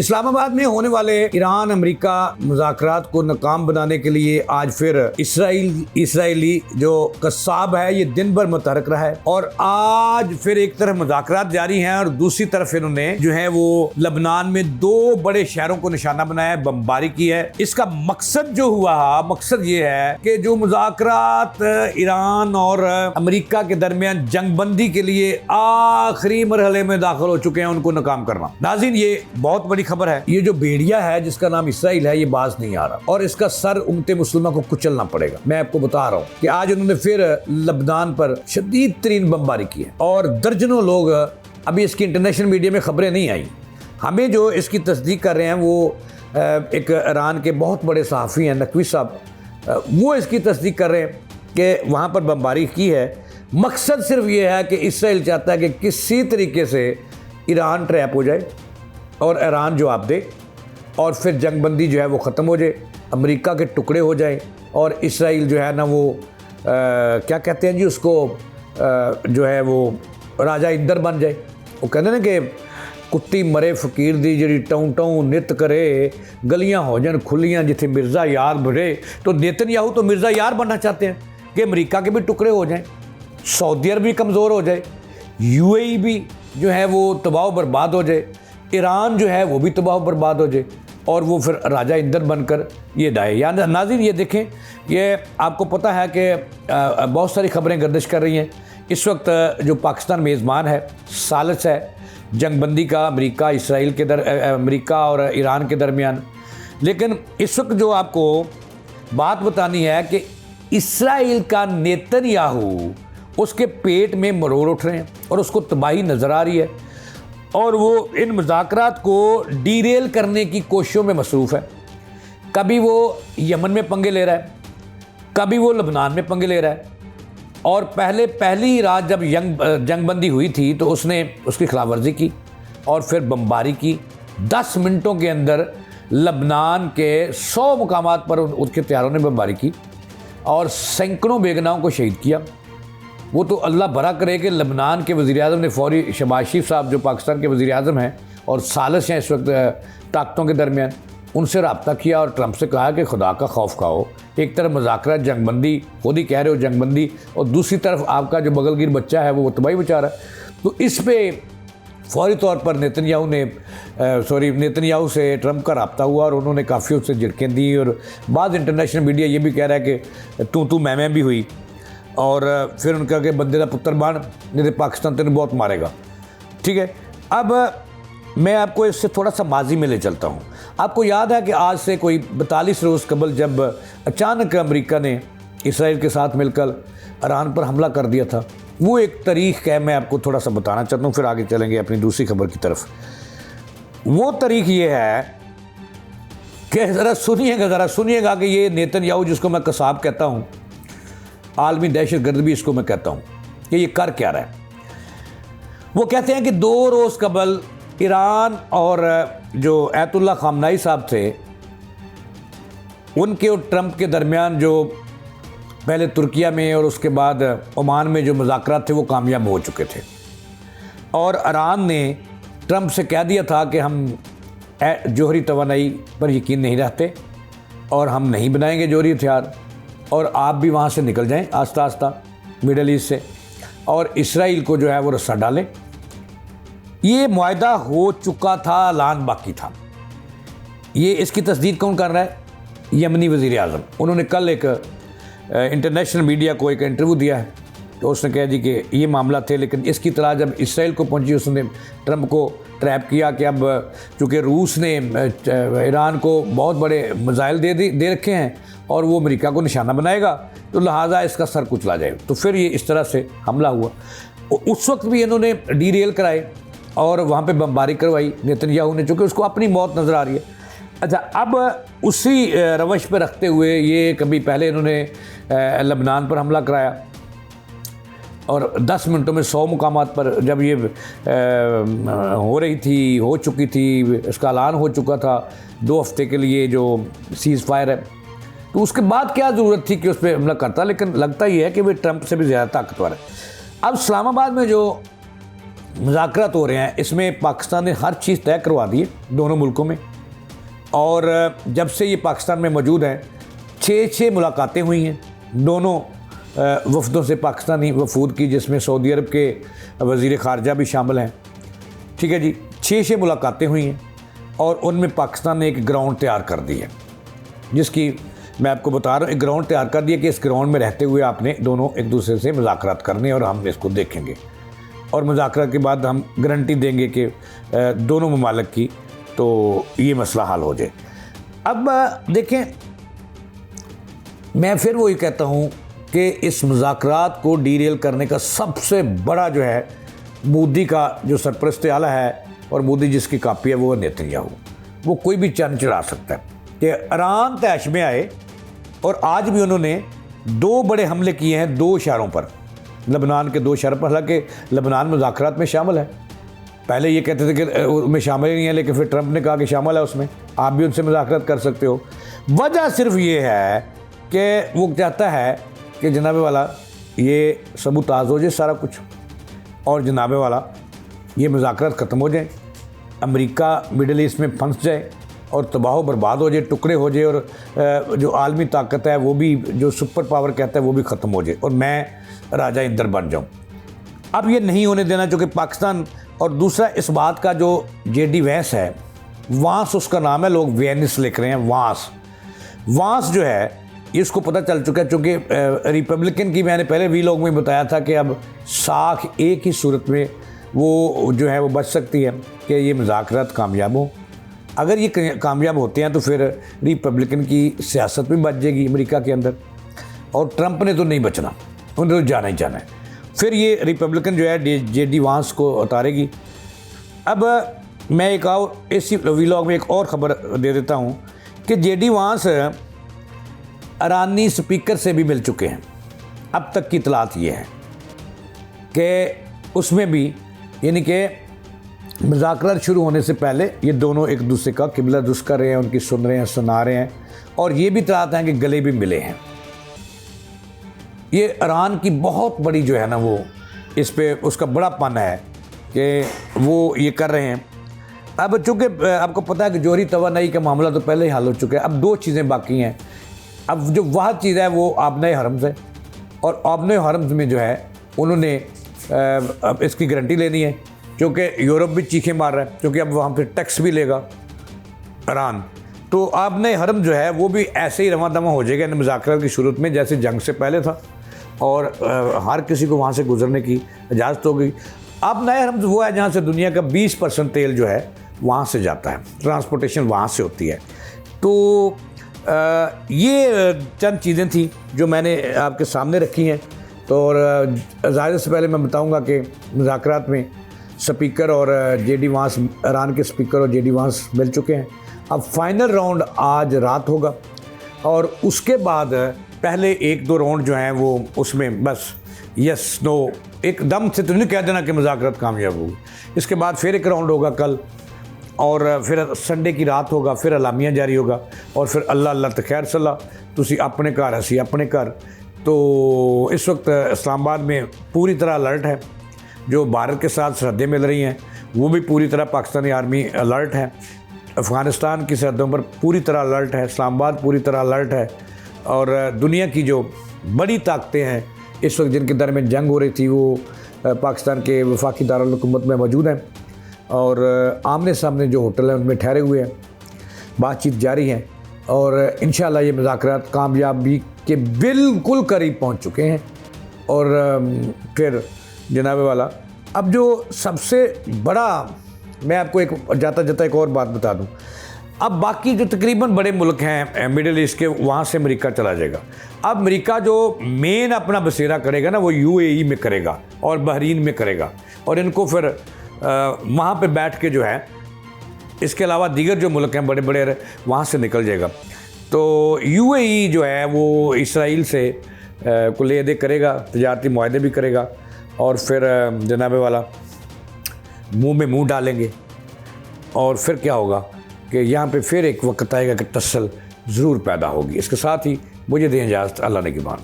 इस्लामाबाद में होने वाले ईरान अमेरिका मुज़ाकरात को नाकाम बनाने के लिए आज फिर इसराइली जो कस्साब है ये दिन भर मुतहरक रहा है और आज फिर एक तरफ मुज़ाकरात जारी हैं और दूसरी तरफ इन्होंने जो है वो लबनान में 2 बड़े शहरों को निशाना बनाया है, बमबारी की है। इसका मकसद जो हुआ, मकसद ये है कि जो मुज़ाकरात ईरान और अमेरिका के दरमियान जंगबंदी के लिए आखिरी मरहले में दाखिल हो चुके हैं उनको नाकाम करना। नाज़रीन, ये बहुत बड़ी खबर है। ये जो भेड़िया है जिसका नाम इसराइल है ये बाज नहीं आ रहा और इसका सर उम्मत मुस्लिमा को कुचलना पड़ेगा। मैं आपको बता रहा हूँ कि आज उन्होंने फिर लबनान पर शदीद तरीन बमबारी की है और दर्जनों लोग, अभी इसकी इंटरनेशनल मीडिया में खबरें नहीं आई, हमें जो इसकी तस्दीक कर रहे हैं वो एक ईरान के बहुत बड़े सहाफ़ी हैं नकवी साहब, वो इसकी तस्दीक कर रहे हैं कि वहाँ पर बमबारी की है। मकसद सिर्फ ये है कि इसराइल चाहता है कि किसी तरीके से ईरान ट्रैप हो जाए और ईरान जवाब दे और फिर जंगबंदी जो है वो ख़त्म हो जाए, अमेरिका के टुकड़े हो जाए और इसराइल जो है ना वो क्या कहते हैं जी उसको जो है वो राजा इंदर बन जाए। वो कहते ना कि कुत्ती मरे फकीर दी जी टौं टौं नित करे, गलियां हो जान खुलियां जिथे मिर्ज़ा यार बढ़े। तो नेतन्याहू तो मिर्ज़ा यार बनना चाहते हैं कि अमेरिका के भी टुकड़े हो जाएं, सऊदी अरब भी कमज़ोर हो जाए, यूएई भी जो है वो तबाह बर्बाद हो जाए, ईरान जो है वो भी तबाह बर्बाद हो जाए और वो फिर राजा इंदर बनकर ये दाए। या नाज़रीन ये देखें, ये आपको पता है कि बहुत सारी खबरें गर्दिश कर रही हैं। इस वक्त जो पाकिस्तान मेज़बान है, सालिस है जंगबंदी का अमेरिका इसराइल के अमेरिका और ईरान के दरमियान। लेकिन इस वक्त जो आपको बात बतानी है कि इसराइल का नेतन्याहू उसके पेट में मरोड़ उठ रहे हैं और उसको तबाही नज़र आ रही है और वो इन मुज़ाकरात को डीरेल करने की कोशिशों में मसरूफ़ है। कभी वो यमन में पंगे ले रहा है, कभी वो लबनान में पंगे ले रहा है और पहली रात जब जंगबंदी हुई थी तो उसने उसकी खिलाफवर्जी की और फिर बमबारी की। 10 मिनटों के अंदर लबनान के 100 मुकामात पर उसके हथियारों ने बमबारी की और सैकड़ों बेगनाओं को शहीद किया। वो तो अल्लाह भरा करे कि लबनान के वज़ीर-ए-आज़म ने फौरी शहबाज शरीफ साहब जो पाकिस्तान के वज़ीर-ए-आज़म हैं और सालिस हैं इस वक्त ताकतों के दरमियान, उनसे रब्ता किया और ट्रंप से कहा कि खुदा का खौफ खाओ। एक तरफ मुज़ाकरात जंगबंदी, खुद ही कह रहे हो जंगबंदी, और दूसरी तरफ आपका जो बगलगिर बच्चा है वो तबाही बचा रहा है। तो इस पर फौरी तौर पर नेतन्याहू से ट्रंप का रब्ता हुआ और उन्होंने काफ़ी उससे झिड़कें दी और बाद इंटरनेशनल मीडिया ये भी कह रहा है कि तू मैं भी हुई और फिर उनका के बंदे का पुत्र बन नहीं तो पाकिस्तान तेने बहुत मारेगा। ठीक है, अब मैं आपको इससे थोड़ा सा माजी में ले चलता हूँ। आपको याद है कि आज से कोई 42 रोज़ कबल जब अचानक अमेरिका ने इसराइल के साथ मिलकर ईरान पर हमला कर दिया था, वो एक तारीख़ है, मैं आपको थोड़ा सा बताना चाहता हूँ, फिर आगे चलेंगे अपनी दूसरी खबर की तरफ। वो तारीख़ ये है कि ज़रा सुनिएगा कि ये नेतन्याहू जिसको मैं कसाब कहता हूँ, आलमी दहशतगर्द भी इसको मैं कहता हूँ, कि ये कर क्या रहा है। वो कहते हैं कि 2 रोज़ कबल ईरान और जो आयतुल्लाह खामनाई साहब थे उनके और ट्रंप के दरमियान जो पहले तुर्किया में और उसके बाद ओमान में जो मुज़ाकरात थे वो कामयाब हो चुके थे और ईरान ने ट्रंप से कह दिया था कि हम जोहरी तवानाई पर यकीन नहीं रखते और हम नहीं बनाएंगे जोहरी हथियार और आप भी वहाँ से निकल जाएं आस्ता आस्ता मिडल ईस्ट से और इसराइल को जो है वो रस्सा डालें। ये मुआहदा हो चुका था, ऐलान बाकी था। ये इसकी तस्दीक कौन कर रहा है? यमनी वज़ीर-ए-आज़म। उन्होंने कल एक इंटरनेशनल मीडिया को एक इंटरव्यू दिया है तो उसने कहा जी कि ये मामला थे, लेकिन इसकी तरह जब इसराइल को पहुंची उसने ट्रंप को ट्रैप किया कि अब चूँकि रूस ने ईरान को बहुत बड़े मिसाइल दे रखे हैं और वो अमेरिका को निशाना बनाएगा तो लिहाजा इसका सर कुचला जाए। तो फिर ये इस तरह से हमला हुआ। उस वक्त भी इन्होंने डीरेल कराए और वहाँ पे बमबारी करवाई नेतन्याहू ने, चूँकि उसको अपनी मौत नज़र आ रही है। अच्छा, अब उसी रवश पे रखते हुए ये कभी पहले इन्होंने लबनान पर हमला कराया और 10 मिनटों में 100 मुकामात पर जब ये हो चुकी थी, इसका ऐलान हो चुका था 2 हफ्ते के लिए जो सीज़ फायर है, तो उसके बाद क्या ज़रूरत थी कि उस पर हमला करता। लेकिन लगता ही है कि वे ट्रंप से भी ज़्यादा ताकतवर है। अब इस्लामाबाद में जो मुज़ाकरात हो रहे हैं, इसमें पाकिस्तान ने हर चीज़ तय करवा दी है दोनों मुल्कों में। और जब से ये पाकिस्तान में मौजूद हैं 6 मुलाकातें हुई हैं दोनों वफदों से, पाकिस्तानी वफूद की, जिसमें सऊदी अरब के वज़ीर ख़ारजा भी शामिल हैं। ठीक है जी, 6 मुलाकातें हुई हैं और उनमें पाकिस्तान ने एक ग्राउंड तैयार कर दी है, जिसकी मैं आपको बता रहा हूँ। एक ग्राउंड तैयार कर दिया कि इस ग्राउंड में रहते हुए आपने दोनों एक दूसरे से मुज़ाकरात करने और हम इसको देखेंगे, और मुज़ाकरात के बाद हम गारंटी देंगे कि दोनों ममालिक की तो ये मसला हल हो जाए। अब देखें, मैं फिर वही कहता हूँ कि इस मुज़ाकरात को डीरेल करने का सबसे बड़ा जो है मोदी का जो सरपरस्त आला है और मोदी जिसकी कापी है वो नेतन्याहू। वो कोई भी चंद चढ़ा सकता है कि ईरान तैश में आए, और आज भी उन्होंने 2 बड़े हमले किए हैं 2 इशारों पर, लबनान के 2 इशारों पर। हालांकि लबनान मुज़ाकरात में शामिल है, पहले ये कहते थे कि उसमें शामिल ही नहीं है, लेकिन फिर ट्रंप ने कहा कि शामिल है उसमें, आप भी उनसे मुज़ाकरात कर सकते हो। वजह सिर्फ ये है कि वो चाहता है कि जनाबे वाला ये सबूताज हो जाए सारा कुछ, और जनाबे वाला ये मुज़ाकरात ख़त्म हो जाए, अमेरिका मिडल ईस्ट में फंस जाए और तबाह बर्बाद हो जाए, टुकड़े हो जाए, और जो आलमी ताकत है वो भी, जो सुपर पावर कहता है वो भी ख़त्म हो जाए, और मैं राजा इंदर बन जाऊँ। अब ये नहीं होने देना, चूँकि पाकिस्तान। और दूसरा इस बात का, जो जेडी वैंस है, वांस उसका नाम है, लोग वेनिस लिख रहे हैं, वांस जो है इसको पता चल चुका है, चूँकि रिपब्लिकन की मैंने पहले वीलॉग में बताया था कि अब साख एक ही सूरत में वो जो है वो बच सकती है कि ये मुज़ाकरात कामयाब हो। अगर ये कामयाब होते हैं तो फिर रिपब्लिकन की सियासत भी बच जाएगी अमेरिका के अंदर, और ट्रंप ने तो नहीं बचना, उन्हें तो जाना ही जाना है। फिर ये रिपब्लिकन जो है जेडी वांस को उतारेगी। अब मैं एक और इसी वीलॉग में एक और ख़बर दे देता हूँ कि जेडी वांस ईरानी स्पीकर से भी मिल चुके हैं। अब तक की इतलात ये है कि उसमें भी, यानी कि मुज़ाकरात शुरू होने से पहले ये दोनों एक दूसरे का किबला दुरुस्त कर रहे हैं, उनकी सुन रहे हैं, सुना रहे हैं, और ये भी इतलात हैं कि गले भी मिले हैं। ये ईरान की बहुत बड़ी जो है ना, वो इस पे उसका बड़ा पन है कि वो ये कर रहे हैं। अब चूँकि आपको पता है कि जोहरी तवानाई का मामला तो पहले ही हल हो चुका है, अब 2 चीज़ें बाकी हैं। अब जो वह चीज़ है वो आबनाए हरम्स है, और आबनाए हरम्स में जो है उन्होंने अब इसकी गारंटी लेनी है, क्योंकि यूरोप भी चीखें मार रहा है, क्योंकि अब वहाँ पे टैक्स भी लेगा ईरान। तो आबनाए हरम जो है वो भी ऐसे ही रवा दवा हो जाएगा इन मुज़ाकरात की शुरुआत में, जैसे जंग से पहले था, और हर किसी को वहाँ से गुजरने की इजाज़त हो गई। आबनाए हरम वो है जहाँ से दुनिया का 20% तेल जो है वहाँ से जाता है, ट्रांसपोर्टेशन वहाँ से होती है। तो ये चंद चीज़ें थी जो मैंने आपके सामने रखी हैं। तो और ज़ाहिर से पहले मैं बताऊंगा कि मुज़ाकरात में स्पीकर और जेडी वांस, ईरान के स्पीकर और जेडी वांस मिल चुके हैं। अब फाइनल राउंड आज रात होगा, और उसके बाद पहले 1-2 राउंड जो हैं वो उसमें बस यस नो एकदम से तो नहीं कह देना कि मुज़ाकरात कामयाब होगी। इसके बाद फिर एक राउंड होगा कल, और फिर संडे की रात होगा, फिर अलामिया जारी होगा, और फिर अल्लाह अल्लाह तो खैर सलाह, तुसी अपने घर असी अपने घर। तो इस वक्त इस्लामाबाद में पूरी तरह अलर्ट है, जो भारत के साथ सरहदें मिल रही हैं वो भी पूरी तरह पाकिस्तानी आर्मी अलर्ट है, अफ़गानिस्तान की सरहदों पर पूरी तरह अलर्ट है, इस्लामाबाद पूरी तरह अलर्ट है, और दुनिया की जो बड़ी ताकतें हैं इस वक्त जिनके दरमियान जंग हो रही थी वो पाकिस्तान के वफाकी दारुल हुकूमत में मौजूद हैं, और आमने सामने जो होटल हैं उनमें ठहरे हुए हैं, बातचीत जारी है, और इंशाल्लाह ये मुज़ाकरात कामयाबी के बिल्कुल करीब पहुंच चुके हैं। और फिर जनाबे वाला, अब जो सबसे बड़ा, मैं आपको एक जाता जाता एक और बात बता दूं, अब बाकी जो तकरीबन बड़े मुल्क हैं मिडिल ईस्ट के, वहाँ से अमेरिका चला जाएगा। अब अमेरिका जो मेन अपना बसेरा करेगा ना वो यूएई में करेगा और बहरीन में करेगा, और इनको फिर वहाँ पे बैठ के जो है, इसके अलावा दीगर जो मुल्क हैं बड़े बड़े वहाँ से निकल जाएगा। तो यूएई जो है वो इसराइल से को ले दे करेगा, तजारती मुआहदे भी करेगा, और फिर जनाबे वाला मुंह में मुंह डालेंगे, और फिर क्या होगा कि यहाँ पे फिर एक वक्त आएगा कि टस्सल ज़रूर पैदा होगी। इसके साथ ही मुझे दें इजाज़त, अल्लाह ने की मान।